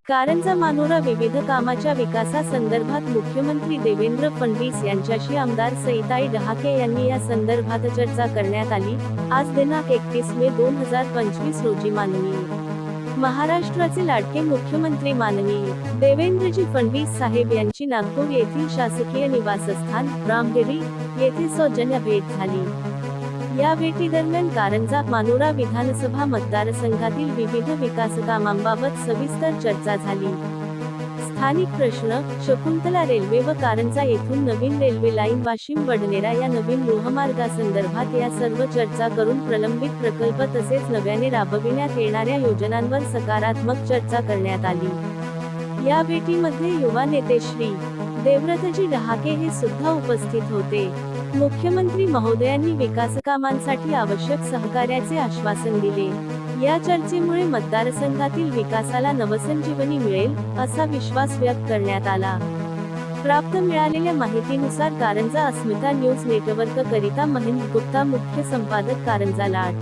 कारंजा मानोरा विविध कामाच्या विकासासंदर्भात मुख्यमंत्री देवेंद्र फडणवीस यांच्याशी आमदार सईताई डहाके यांनी या संदर्भात चर्चा करण्यात आली। आज दिनांक 31 मे 2025 रोजी माननीय महाराष्ट्राचे लाडके मुख्यमंत्री माननीय देवेंद्रजी फडणवीस साहेब यांची नागपूर येथील शासकीय निवासस्थान रामगिरी येथे सौजन्य भेट झाली। या भेटीदरम्यान कारंजा मानोरा विधानसभा मतदारसंघातील विविध विकासकामांबाबत सविस्तर चर्चा झाली। स्थानिक प्रश्न, शकुंतला रेल्वे व कारंजा येथून नवीन रेल्वे लाईन वाशिम बडनेरा या नवीन लोहमार्गासंदर्भात या सर्व चर्चा करून प्रलंबित प्रकल्प तसेच नव्याने राबविण्यात येणाऱ्या योजनांवर सकारात्मक चर्चा करण्यात आली। या भेटीमध्ये युवा नेते श्री देवव्रतजी डहाके हे सुद्धा उपस्थित होते। मुख्यमंत्री महोदयांनी विकासकामांसाठी आवश्यक सहकार्याचे आश्वासन दिले। या चर्चेमुळे मतदारसंघातील विकासाला नवसंजीवनी मिळेल असा विश्वास व्यक्त करण्यात आला। प्राप्त मिळालेल्या माहितीनुसार कारंजा अस्मिता न्यूज नेटवर्क करिता महेंद्र गुप्ता, मुख्य संपादक कारंजा लाड।